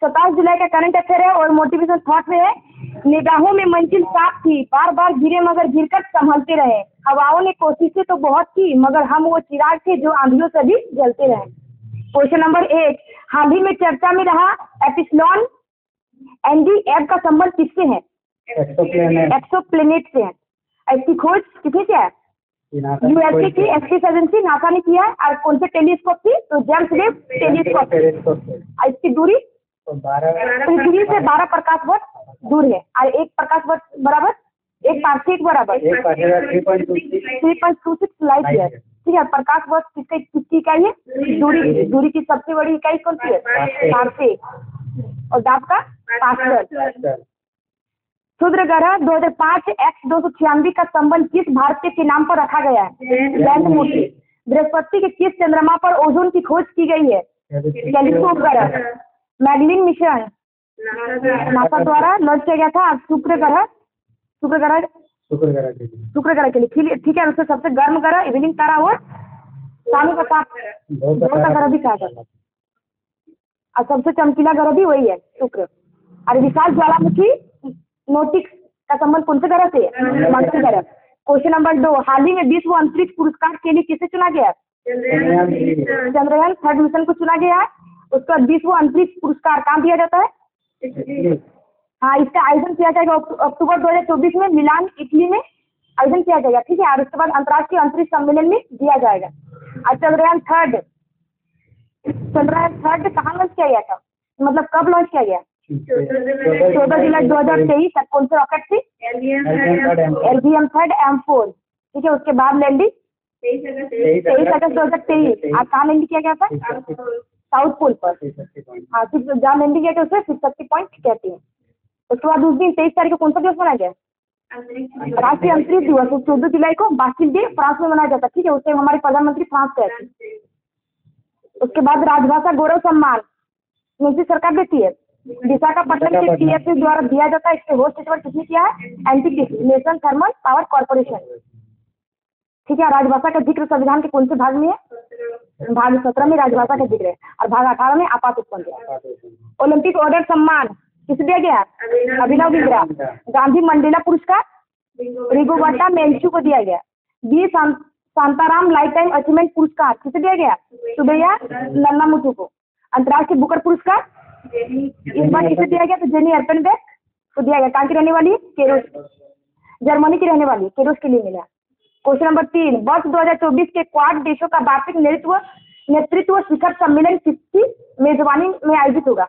27 जुलाई का current affair है और मोटिवेशन थॉट में है। निगाहों में मंजिल साफ थी, बार बार गिरे मगर गिरकर संभलते रहे। हवाओं ने कोशिशें तो बहुत की मगर हम वो चिराग थे जो आंधियों से भी जलते रहे। क्वेश्चन नंबर 1, हाल ही में चर्चा में रहा एप्सिलॉन एनडी ऐप का संबंध किससे है? एक्सोप्लैनेट से है। इसकी खोज किसने किया है? यूएसए की स्पेस एजेंसी नासा ने किया है। और कौन से टेलीस्कोप थी? तो जेम्स वेब टेलीस्कोप। इसकी दूरी पृथ्वी से 12 प्रकाश वर्ष दूर है। और एक प्रकाश वर्ष बराबर एक पार्सेक बराबर 3.26 लाइट ईयर। ठीक है, प्रकाश वर्ष किसकी इकाई है? दूरी की सबसे बड़ी इकाई कौन सी है? पार्सेक। और दाब का पास्कल। क्षुद्र ग्रह 2005 X296 का संबंध किस भारतीय के नाम पर रखा गया है? जयंत मूर्ति। बृहस्पति के किस चंद्रमा पर ओजोन की खोज की गई है? टेलीस्कोप ग्रह। मैगलिन मिशन नासा द्वारा लॉन्च किया गया था। शुक्र ग्रह के लिए। ठीक है, उससे सबसे गर्म ग्रह इवनिंग तारा और शाम का ताप का ग्रह भी कहा जाता है। और सबसे चमकीला ग्रह भी वही है, शुक्र। और विशाल ज्वालामुखी नोटिक्स का संबंध कौन से ग्रह से? मंगल ग्रह। क्वेश्चन नंबर 2, हाल ही में विश्व अंतरिक्ष पुरस्कार के लिए किसे चुना गया? चंद्रयान 3 मिशन को चुना गया है। उसका विश्व अंतरिक्ष पुरस्कार कहाँ दिया जाता है? हाँ, इसका आयोजन किया जाएगा अक्टूबर 2024 में मिलान, इटली में आयोजन किया जाएगा। ठीक है, और उसके बाद अंतर्राष्ट्रीय अंतरिक्ष सम्मेलन में दिया जाएगा। और चंद्रयान थर्ड कहाँ लॉन्च किया गया था? मतलब कब लॉन्च किया गया? 14 जुलाई 2023। कौन से रॉकेट थी? LVM 3 M4। ठीक है, उसके बाद लैंडिंग 23 अगस्त 2023। आज कहाँ लैंडिंग किया गया था? साउथ पोल पर। हाँ, जहाँ लैंडिंग किया गया उसे शिव शक्ति पॉइंट कहते हैं। उसके बाद उस दिन 23 तारीख को कौन सा दिवस मनाया गया? राष्ट्रीय अंतरिक्ष दिवस। 14 जुलाई को बास्टिल डे फ्रांस में मनाया जाता है। ठीक है, उससे हमारे प्रधानमंत्री फ्रांस गए थे। उसके बाद राजभाषा गौरव सम्मान कौन सी सरकार देती है? विशाखापट्टनम के TFC द्वारा दिया जाता है। इसके होस्ट इस बार किसने किया है? NTPC national thermal power corporation. ठीक है, राजभाषा का जिक्र संविधान के कौन से भाग में है? भाग 17 में राजभाषा का जिक्र है। और भाग 18 में आपात उत्पन्न। ओलंपिक ऑर्डर सम्मान किसे दिया गया? अभिनव बिंद्रा। गांधी मंडेला पुरस्कार रिगोबर्टा मेंचू को दिया गया। V Shantaram lifetime achievement पुरस्कार किसे दिया गया? सुबैया नन्नामुथु को। अंतर्राष्ट्रीय बुकर पुरस्कार इस बार किसे दिया गया? तो जेनी एर्पेनबेक को दिया गया। कहाँ की रहने वाली? केरोस, जर्मनी की रहने वाली, केरोस के लिए मिला। क्वेश्चन नंबर 3, वर्ष 2024 के क्वाड देशों का वार्षिक नेतृत्व शिखर सम्मेलन किसकी मेजबानी में आयोजित होगा?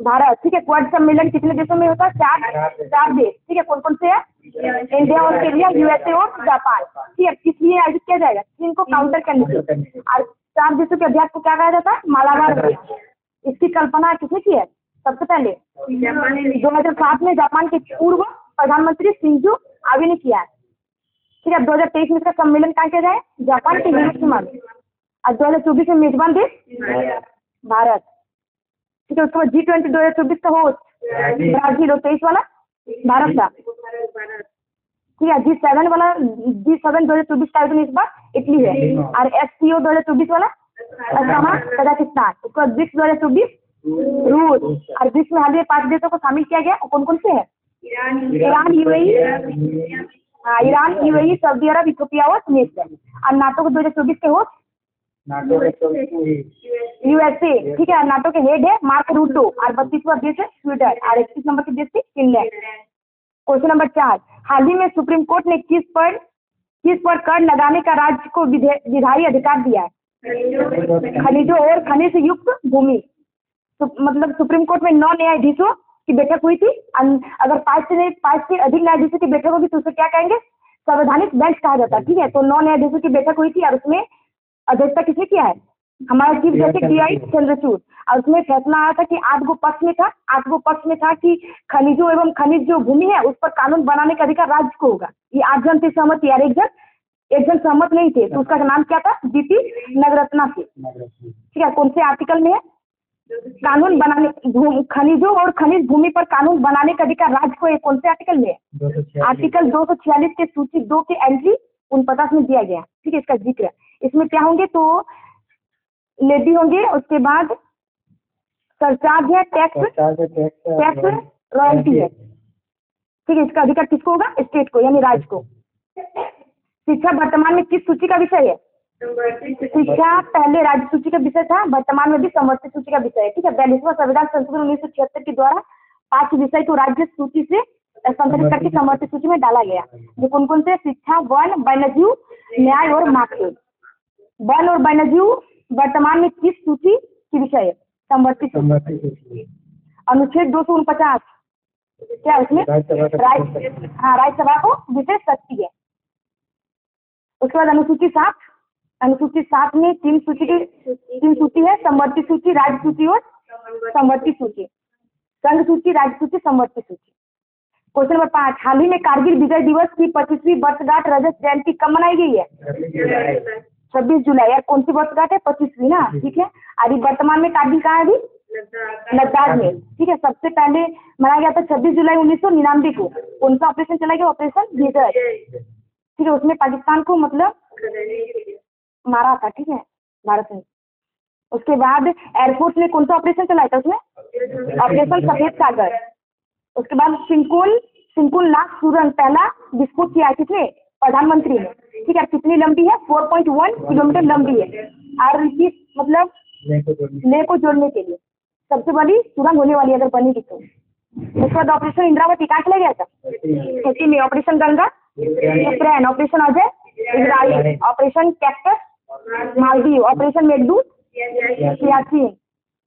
भारत। ठीक है, क्वाड सम्मेलन कितने देशों में होता है? 4 देश। ठीक है, कौन कौन से है? इंडिया, ऑस्ट्रेलिया, यूएसए और जापान। ठीक है, किस लिए आयोजित किया जाएगा? चीन को काउंटर करने के लिए। और 4 देशों के अभ्यास को क्या कहा जाता है? मालाबार। इसकी कल्पना किसने की है? सबसे पहले 2007 में जापान के पूर्व प्रधानमंत्री शिंजो आबे ने किया है। ठीक है, 2023 में इसका सम्मेलन कहाँ किया जाए? जापान के हिरोशिमा में। और 2024 में मेजबान देश भारत। ठीक है, उसके बाद G20 2024 का होस्ट ब्राजील और 23 वाला भारत था। ठीक है, G7 2024 का आयोजन इस बार इटली है। और SCO 2024 वाला कजाकिस्तान। उसके बाद ब्रिक्स 2024 रूस। और ब्रिक्स में हाल ही 5 देशों को शामिल किया गया। कौन कौन से है? ईरान, UAE, सऊदी अरब, इथियोपिया और तुनिसिया। और नाटो को 2024 के होस्ट यूएसए। ठीक है, नाटो के हेड है मार्क रूटो। और 32वां देश है स्वीडन। और 31 नंबर के देश है फिनलैंड। क्वेश्चन नंबर 4, हाल ही में सुप्रीम कोर्ट ने किस पर कर लगाने का राज्य को विधायी अधिकार दिया है? खनिजों और खनिज से युक्त भूमि। मतलब सुप्रीम कोर्ट में 9 न्यायाधीशों की बैठक हुई थी। अगर 5 से अधिक न्यायाधीशों की बैठक होगी तो उसे क्या कहेंगे? संवैधानिक बेंच कहा जाता है। ठीक है, तो 9 न्यायाधीशों की बैठक हुई थी और उसमें अध्यक्षता किसने किया है? हमारा चीफ जस्टिस DI चंद्रचूड़। और उसमें फैसला आया था कि 8 गो पक्ष में था कि खनिजों एवं खनिज जो भूमि है उस पर कानून बनाने का अधिकार राज्य को होगा। ये 8 जन थे सहमत यार, एक जन सहमत नहीं थे। तो उसका नाम क्या था? DP नगरत्ना थे। ठीक है, कौन से आर्टिकल में है? कानून बनाने खनिजों और खनिज भूमि पर कानून बनाने का अधिकार राज्य को कौन से आर्टिकल में है? आर्टिकल 246 के सूची 2 के एंट्री 49 में दिया गया। ठीक है, इसका जिक्र इसमें क्या होंगे? तो लेडी होंगे, उसके बाद सरचार्ज है, टैक्स, रॉयल्टी है। ठीक है, इसका अधिकार किसको होगा? स्टेट को यानी राज्य को। शिक्षा वर्तमान में किस सूची का विषय है? शिक्षा पहले राज्य सूची का विषय था, वर्तमान में भी संवर्धित सूची का विषय है। ठीक है, 42वां संविधान संशोधन 1976 के द्वारा 5 विषय को राज्य सूची से संशोधित करके संवर्धित सूची में डाला गया। जो कौन कौन से? शिक्षा, वन, वन्यजीव, न्याय और मार्क्सवाद। वन और वन्यजीव वर्तमान में किस सूची की विषय है? संवर्धित सूची। अनुच्छेद 249 क्या उसमें? राज्यसभा को विशेष शक्ति है। उसके बाद अनुसूची 7, अनुसूची 7 में 3 सूची है, संवर्धित सूची, राज्य सूची और संवर्धित सूची, संघ सूची, राज्य सूची, संवर्धित सूची। क्वेश्चन नंबर 5, हाल ही में कारगिल विजय दिवस की 25वीं वर्षगांठ रजत जयंती कब मनाई गई है? 26 जुलाई। यार कौन सी वर्षगांठ है? 25वीं ना। ठीक है, अभी वर्तमान में कारगिल कहाँ है? अभी लद्दाख में। ठीक है, सबसे पहले मनाया गया था 26 जुलाई 1999 को। कौन सा ऑपरेशन चला गया? ऑपरेशन विजय। ठीक है, उसमें पाकिस्तान को मतलब मारा था। ठीक है, भारत ने। उसके बाद एयरफोर्स ने कौन सा ऑपरेशन चलाया था? उसमें ऑपरेशन सफेद सागर। उसके बाद सिंकुल लाख सुरंग पहला विस्फोट किया किसने? प्रधानमंत्री ने। ठीक है, कितनी लंबी है? 4.1 किलोमीटर लंबी है और इसकी मतलब लेह को जोड़ने के लिए सबसे बड़ी सुरंग होने वाली अगर बनेगी तो। उसके बाद ऑपरेशन इंद्रावती कहाँ चला गया था? खेती में। Operation Ganga Ukraine, operation Ajay Israel, operation cactus Maldives, operation Meghdoot Siachen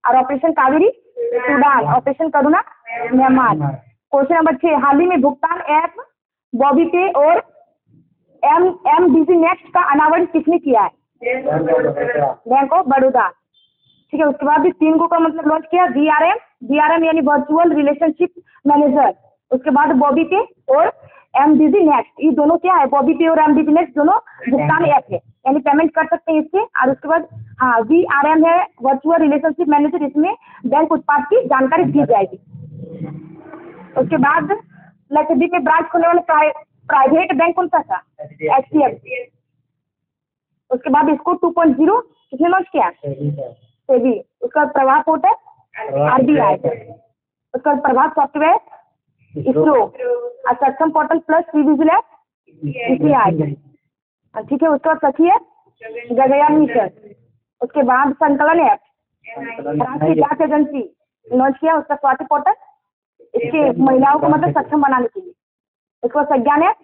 और ऑपरेशन कावेरी सूडान, ऑपरेशन करुणा म्यांमार। क्वेश्चन नंबर 6, हाल ही में भुगतान ऐप बॉबी पे और MDC नेक्स्ट का अनावरण किसने किया है? Bank of Baroda. ठीक है, उसके बाद भी 3 का मतलब लॉन्च किया, VRM यानी वर्चुअल रिलेशनशिप मैनेजर। उसके बाद बॉबी पे और MDC नेक्स्ट, ये दोनों क्या है? बॉबी पे और MDC नेक्स्ट दोनों भुगतान ऐप है, यानी पेमेंट कर सकते हैं इससे। और उसके बाद हाँ, VRM है वर्चुअल रिलेशनशिप मैनेजर, इसमें बैंक उत्पाद की जानकारी दी जाएगी। उसके बाद लक्षद्वीप में ब्रांच खोलने वाले प्राइवेट बैंक कौन सा था? HDFC। उसके बाद इसको 2.0 किसने लॉन्च किया? सेबी। उसका प्रभाव पोर्टल RBI। उसका प्रभाव सॉफ्टवेयर इसरो और सक्षम पोर्टल प्लस विजिलेंस ECI। ठीक है, उसका सखी है गगनयान मिशन। उसके बाद संकलन ऐप राष्ट्रीय जांच एजेंसी लॉन्च किया, उसका स्वाति पोर्टल इसके महिलाओं को मतलब सक्षम बनाने के लिए। उसके बाद संज्ञान ऐप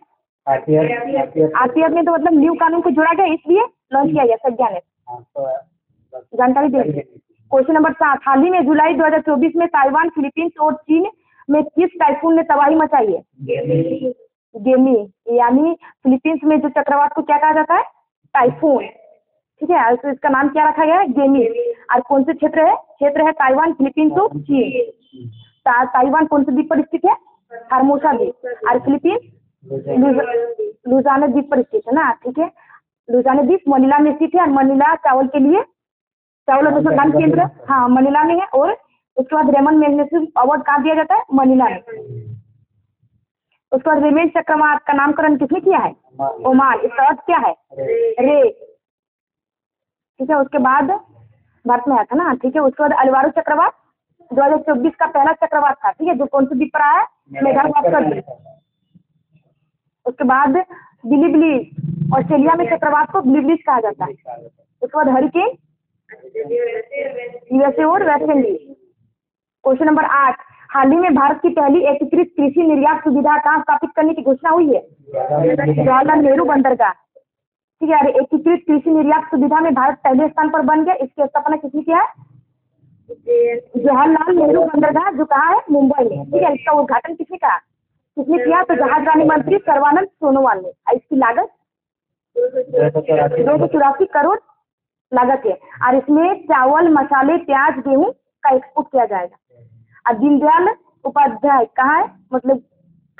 RTF में तो मतलब न्यू कानून को जोड़ा गया इसलिए लॉन्च किया गया संज्ञान ऐप। जानकारी देंगे। क्वेश्चन नंबर 7, हाल ही में जुलाई 2024 में ताइवान, फिलीपींस और चीन में किस टाइफून ने तबाही मचाई है? गेमी, यानी फिलीपींस में जो चक्रवात को क्या कहा जाता है? टाइफून। ठीक है, तो इसका नाम क्या रखा गया है? गेमी। और कौन से क्षेत्र है? क्षेत्र है ताइवान, फिलीपींस और चीन। ताइवान कौन से द्वीप पर स्थित है? फॉर्मोसा द्वीप। और फिलीपींस लुजाना द्वीप पर स्थित है ना। ठीक है, लुजाना द्वीप मनीला में स्थित है और मनीला चावल के लिए चावल अनुसंधान केंद्र हाँ मनीला में है। और उसके बाद रेमन मैग्नेसियस अवार्ड कहाँ दिया जाता है? मनीला में। उसके बाद रेमेन चक्रवात का नामकरण किसने किया है? ओमान। इसका अर्थ क्या है? रे। ठीक है, उसके बाद भारत में आया था ना। ठीक है, उसके बाद अलवारो चक्रवात 2024 का पहला चक्रवात था। ठीक है, जो कौन से द्वीप पर आया है? मेडागास्कर। उसके बाद बिलीबिली, ऑस्ट्रेलिया में चक्रवात को बिलीबिलीज कहा जाता है। उसके बाद हरिकेन USA और वेस्ट इंडीज। क्वेश्चन नंबर 8, हाल ही में भारत की पहली एकीकृत कृषि निर्यात सुविधा कहाँ स्थापित करने की घोषणा हुई है? जवाहरलाल नेहरू बंदरगाह। ठीक है, एकीकृत कृषि निर्यात सुविधा में भारत पहले स्थान पर बन गया। इसकी स्थापना किसने किया है? जवाहरलाल नेहरू बंदरगाह, जो कहाँ है? मुंबई में। ठीक है, इसका उद्घाटन किसने किया? तो जहाजरानी मंत्री सर्बानंद सोनोवाल ने। इसकी लागत 284 करोड़ लागत है। और इसमें चावल, मसाले, प्याज, गेहूं का एक्सपोर्ट किया जाएगा। और दीनदयाल उपाध्याय कहाँ है? मतलब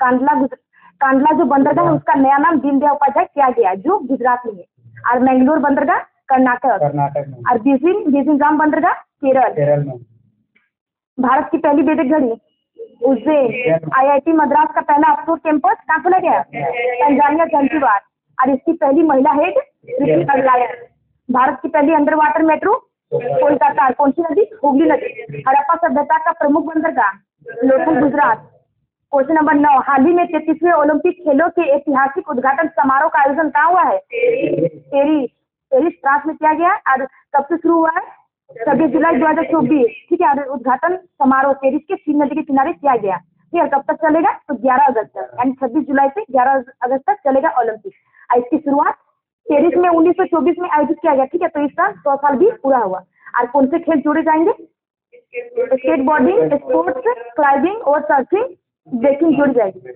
कांडला जो बंदरगाह है उसका नया नाम दीनदयाल उपाध्याय किया गया, जो गुजरात में है। और मैंगलोर बंदरगाह कर्नाटक में। और बीजिंग बंदरगाह केरल में। भारत की पहली वैदिक घड़ी उज्जैन। IIT मद्रास का पहला ऑक्सफोर्ड कैंपस कहाँ खोला गया? Tanzania, Zanzibar. और इसकी पहली महिला हेड भारत की पहली अंडर वाटर मेट्रो कोलकाता। कौन सी नदी? हुगली नदी। हड़प्पा सभ्यता का प्रमुख बंदरगाह? लोथल, गुजरात। क्वेश्चन नंबर 9, हाल ही में 33वें ओलंपिक खेलों के ऐतिहासिक उद्घाटन समारोह का आयोजन कहाँ हुआ है? पेरिस फ्रांस में किया गया। और कब से शुरू हुआ है? 26 जुलाई 2024। ठीक है। और उद्घाटन समारोह पेरिस के सीन नदी के किनारे किया गया। ठीक है। कब तक चलेगा? तो 11 अगस्त तक, यानी 26 जुलाई से 11 अगस्त तक चलेगा ओलंपिक। और इसकी शुरुआत पेरिस में 1924 में आयोजित किया गया। ठीक है। तो इस साल 100 साल भी पूरा हुआ। और कौन से खेल जोड़े जाएंगे? स्केट बोर्डिंग, स्पोर्ट्स, क्लाइंबिंग और सर्फिंग, ब्रेकिंग जुड़ जाएगी।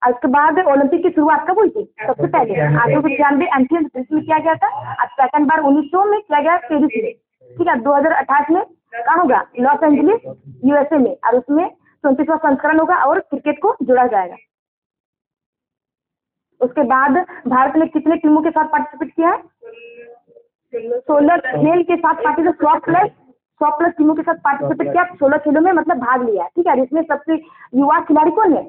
और उसके बाद ओलंपिक की शुरुआत कब हुई थी? सबसे पहले 1895 एथेंस ग्रीस में किया गया था। और सेकंड बार 1900 में किया गया पेरिस में। ठीक है। 2028 में कहाँ होगा? लॉस एंजलिस, यूएसए में। और उसमें 34वां संस्करण होगा और क्रिकेट को जोड़ा जाएगा। उसके बाद भारत ने कितने टीमों के साथ पार्टिसिपेट किया है? 16 खेल के साथ पार्टिसिपेट, 100 प्लस टीमों के साथ पार्टिसिपेट किया। 16 खेलों में मतलब भाग लिया है। ठीक है। इसमें सबसे युवा खिलाड़ी कौन है?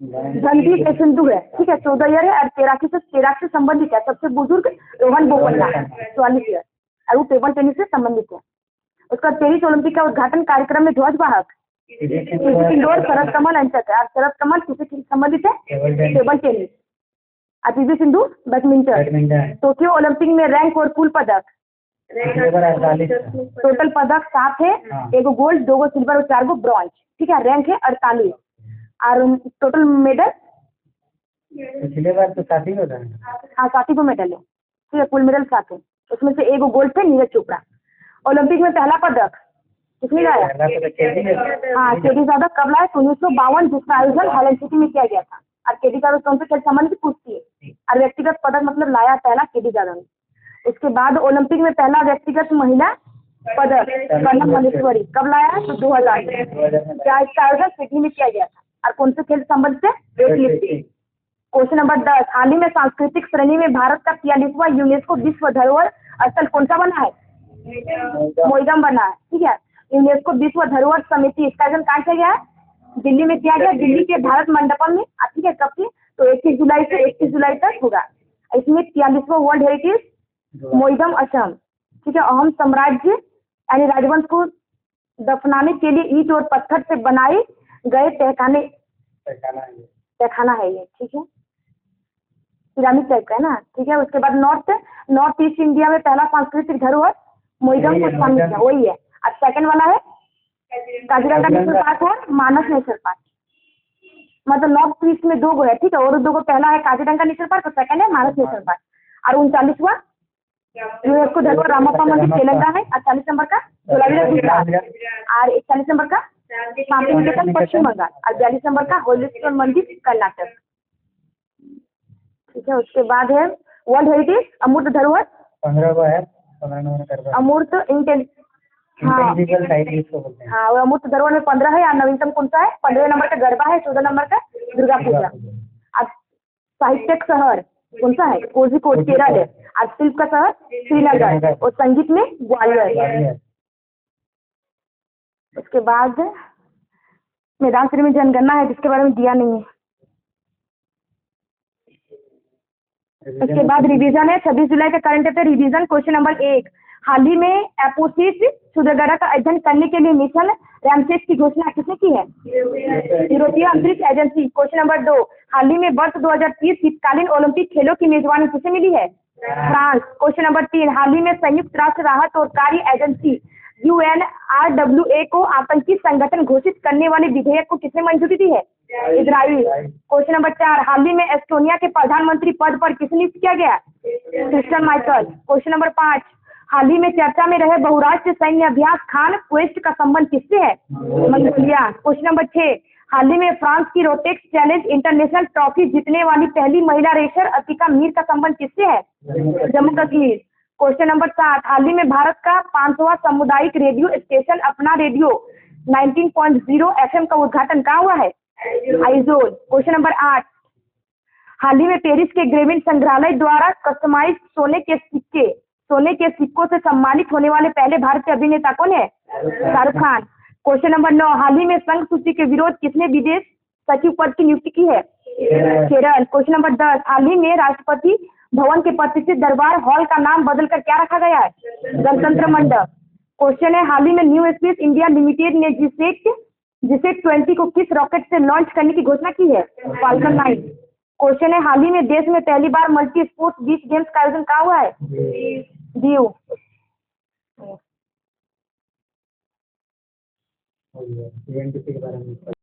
रणदीप सिंधु है। ठीक है। 14 ईयर है और तैराकी से संबंधित है। सबसे बुजुर्ग रोहन बोपन्ना, 44 ईयर, और वो टेबल टेनिस से संबंधित है। उसका पेरिस ओलंपिक का उद्घाटन कार्यक्रम में ध्वजवाहक इंडोर शरद कमल अंचक है। और शरद कमल किससे संबंधित है? Table tennis. और PV Sindhu badminton. Tokyo Olympic में रैंक और कुल पदक? टोटल पदक 7 है। 1 गोल्ड, 2 सिल्वर और 4 ब्रॉन्ज। ठीक है। रैंक है 48। और टोटल मेडल? पिछले बार तो 7 ही होता है। हाँ, 7 को मेडल है। ठीक है। कुल मेडल 7 है। उसमें से 1 गोल्ड थे नीरज चोपड़ा। ओलंपिक में पहला पदक किसने लाया? हाँ, केडी जादव। कब लाया? 1952, जिसका आयोजन हेलसिंकी में किया गया था। और केडी जादव कौन से खेल संबंध की पूछती है? और व्यक्तिगत पदक मतलब लाया पहला केडी जादव ने। उसके बाद ओलंपिक में पहला व्यक्तिगत महिला पदक कर्णम मल्लेश्वरी। कब लाया? तो 2000 में। क्या इसका आयोजन सिडनी में किया गया था? और कौन से खेल संबंध से? वेटलिफ्टिंग। क्वेश्चन नंबर 10, हाल ही में सांस्कृतिक श्रेणी में भारत का 43वां यूनेस्को विश्व धरोहर स्थल कौन सा बना है? मोइगम बना है। ठीक है। यूनेस्को विश्व धरोहर समिति, इसका आयोजन कहाँ किया गया है? दिल्ली में किया गया। दिल्ली के भारत मंडपम में। ठीक है। कब से? तो 21 जुलाई से 31 जुलाई तक होगा। इसमें 43वां वर्ल्ड हेरिटेज मोइगम असम। ठीक है। अहम साम्राज्य यानी राजवंश को दफनाने के लिए ईंट और पत्थर से बनाए गए तहखाना है ये। ठीक है। पिरामिड टाइप का है ना। ठीक है। उसके बाद नॉर्थ ईस्ट इंडिया में पहला सांस्कृतिक धरोहर मोइगम को शामिल है, वही है। अब सेकंड वाला है काजीरंगा नेशनल पार्क और मानस नेशनल पार्क। मतलब नॉर्थ ईस्ट में 2 है। ठीक है। और 2 पहला है काजीरंगा नेशनल पार्क और सेकंड है मानस नेशनल पार्क। और 39वां यूनेस्को धरोहर रामप्पा मंदिर तेलंगाना है। 48 नंबर का धोलावीरा गुजरात। और 41 नंबर का शांति निकेतन पश्चिम बंगाल। और 42 नंबर का होलिस्टोन मंदिर कर्नाटक। ठीक है। उसके बाद है वर्ल्ड हेरिटेज अमूर्त धरोहर 15वां है। 15 नंबर अमूर्त हाँ, वो अमूर्त धरोहर में 15 है। और नवीनतम कौन सा है? 15 नंबर का गरबा है। 14 नंबर का दुर्गा पूजा। अब साहित्यिक शहर कौन सा है? कोझिकोड, केरल है। और शिल्प का शहर श्रीनगर। और संगीत में ग्वालियर। उसके बाद मैदान श्री में जनगणना है, जिसके बारे में दिया नहीं है। उसके बाद रिवीजन है। 26 जुलाई का current affair revision. Question number 1, हाल ही में एपोसिस सूर्यग्रह का अध्ययन करने के लिए मिशन रैमसेस की घोषणा किसने की है? यूरोपीय अंतरिक्ष एजेंसी। क्वेश्चन नंबर 2, हाल ही में वर्ष 2030 शीतकालीन ओलंपिक खेलों की मेजबानी किसे मिली है? फ्रांस। क्वेश्चन नंबर 3, हाल ही में संयुक्त राष्ट्र राहत और कार्य एजेंसी UNRWA को आतंकी संगठन घोषित करने वाले विधेयक को किसने मंजूरी दी है? इजराइल। क्वेश्चन नंबर 4, हाल ही में एस्टोनिया के प्रधानमंत्री पद पर किसे नियुक्त किया गया? Christian Michael. क्वेश्चन नंबर 5, हाल ही में चर्चा में रहे बहुराष्ट्रीय सैन्य अभ्यास खान क्वेस्ट का संबंध किससे है? मंगोलिया। क्वेश्चन नंबर 6, हाल ही में फ्रांस की रोटेक्स चैलेंज इंटरनेशनल ट्रॉफी जीतने वाली पहली महिला रेसर अतिका मीर का संबंध किससे है? जम्मू कश्मीर। क्वेश्चन नंबर 7, हाल ही में भारत का 5वां सामुदायिक रेडियो स्टेशन अपना रेडियो 19.0 FM का उद्घाटन कहाँ हुआ है? आइजोल। क्वेश्चन नंबर 8, हाल ही में पेरिस के ग्रेविन संग्रहालय द्वारा कस्टमाइज सोने के सिक्कों से सम्मानित होने वाले पहले भारतीय अभिनेता कौन है? शाहरुख खान। क्वेश्चन नंबर 9, हाल ही में संघ सूची के विरोध किसने विदेश सचिव पद की नियुक्ति की है? केरल। क्वेश्चन नंबर 10, हाल ही में राष्ट्रपति भवन के प्रतिष्ठित दरबार हॉल का नाम बदलकर क्या रखा गया है? गणतंत्र मंडप। क्वेश्चन है, हाल ही में न्यू स्पेस इंडिया लिमिटेड ने जिसे 20 को किस रॉकेट से लॉन्च करने की घोषणा की है? फाल्कन 9। क्वेश्चन है, हाल ही में देश में पहली बार मल्टी स्पोर्ट्स बीच गेम्स का आयोजन कहाँ हुआ है? दीव। इवेंट के बारे में